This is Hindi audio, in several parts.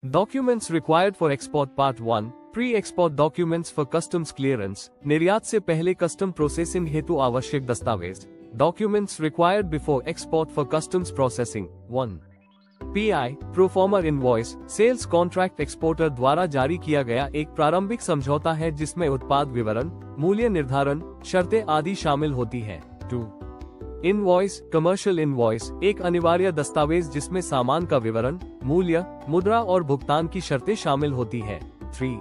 Documents required for export part 1, pre export documents for customs clearance, निर्यात से पहले कस्टम प्रोसेसिंग हेतु आवश्यक दस्तावेज। Documents required before export for customs processing 1, PI proforma invoice, sales contract exporter द्वारा जारी किया गया एक प्रारंभिक समझौता है जिसमें उत्पाद विवरण, मूल्य निर्धारण, शर्तें आदि शामिल होती हैं। 2, इनवॉइस कमर्शियल इनवॉइस, एक अनिवार्य दस्तावेज जिसमें सामान का विवरण, मूल्य, मुद्रा और भुगतान की शर्तें शामिल होती है। 3,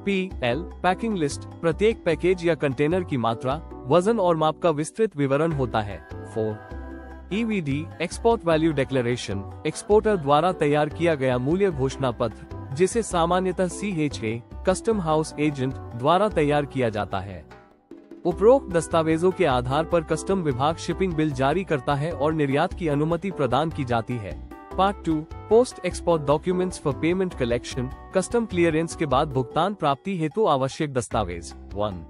पीएल पैकिंग लिस्ट, प्रत्येक पैकेज या कंटेनर की मात्रा, वजन और माप का विस्तृत विवरण होता है। 4, EBD export value declaration, exporter द्वारा तैयार किया गया मूल्य घोषणा पत्र जिसे सामान्यतः सीएचए कस्टम हाउस एजेंट द्वारा तैयार किया जाता है। उपरोक्त दस्तावेजों के आधार पर कस्टम विभाग शिपिंग बिल जारी करता है और निर्यात की अनुमति प्रदान की जाती है। Part 2, post export documents for payment collection, custom clearance के बाद भुगतान प्राप्ति हेतु आवश्यक दस्तावेज। 1,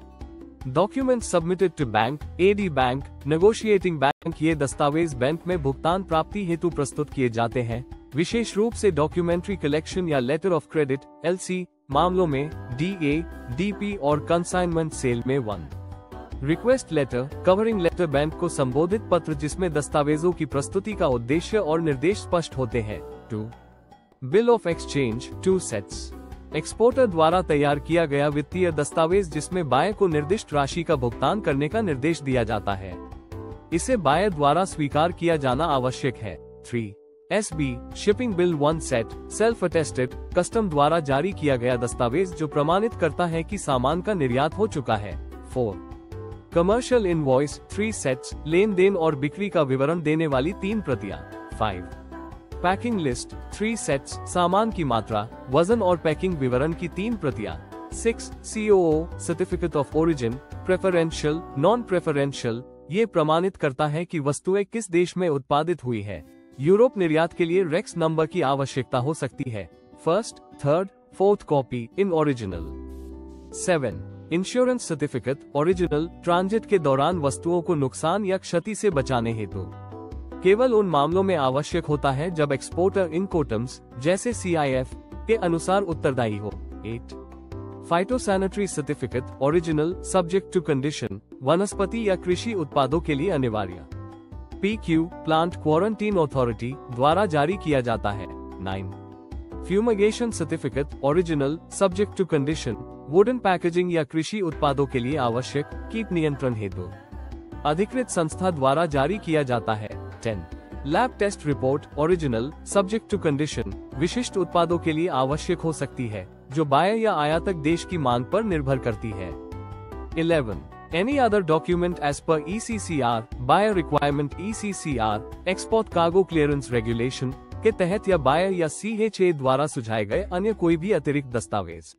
documents submitted to bank, AD bank, negotiating bank, ये दस्तावेज बैंक में भुगतान प्राप्ति हेतु प्रस्तुत किए जाते हैं, विशेष रूप से डॉक्यूमेंट्री कलेक्शन या लेटर ऑफ क्रेडिट एलसी मामलों में, डीए, डीपी और कंसाइनमेंट सेल में। 1, request letter covering letter bank को संबोधित पत्र जिसमें दस्तावेजों की प्रस्तुति का उद्देश्य और निर्देश स्पष्ट होते हैं। 2, bill of exchange 2 sets, exporter द्वारा तैयार किया गया वित्तीय दस्तावेज जिसमें बायर को निर्दिष्ट राशि का भुगतान करने का निर्देश दिया जाता है। इसे बायर द्वारा स्वीकार किया जाना आवश्यक है। 3, SB shipping bill 1 set, self attested, custom द्वारा जारी किया गया दस्तावेज जो प्रमाणित करता है कि सामान का निर्यात हो चुका है। 4, कमर्शियल इनवॉइस 3 सेट्स, लेन देन और बिक्री का विवरण देने वाली 3 प्रतियां। 5, पैकिंग लिस्ट 3 सेट्स, सामान की मात्रा, वजन और पैकिंग विवरण की 3 प्रतियां। 6, COO certificate of origin, preferential, non preferential, ये प्रमाणित करता है कि वस्तुएं किस देश में उत्पादित हुई है। यूरोप निर्यात के लिए रेक्स नंबर की आवश्यकता हो सकती है। 1st, 3rd, 4th copy in original. 7, insurance certificate original, transit के दौरान वस्तुओं को नुकसान या क्षति से बचाने हेतु केवल उन मामलों में आवश्यक होता है जब एक्सपोर्टर इनकोटम्स जैसे CIF के अनुसार उत्तरदायी हो। 8, phytosanitary certificate original, subject to condition, वनस्पति या कृषि उत्पादों के लिए अनिवार्य। PQ प्लांट क्वारंटीन अथॉरिटी द्वारा जारी किया जाता है। 9, fumigation certificate original, subject to condition, wooden packaging या कृषि उत्पादों के लिए आवश्यक कीट नियंत्रण हेतु अधिकृत संस्था द्वारा जारी किया जाता है। 10, lab test report original, subject to condition, विशिष्ट उत्पादों के लिए आवश्यक हो सकती है जो बायर या आयातक देश की मांग पर निर्भर करती है। 11, any other document as per ECCR, buyer requirement ECCR, export cargo clearance regulation के तहत या बायर या CHA द्वारा सुझाए गए अन्य कोई भी अतिरिक्त दस्तावेज।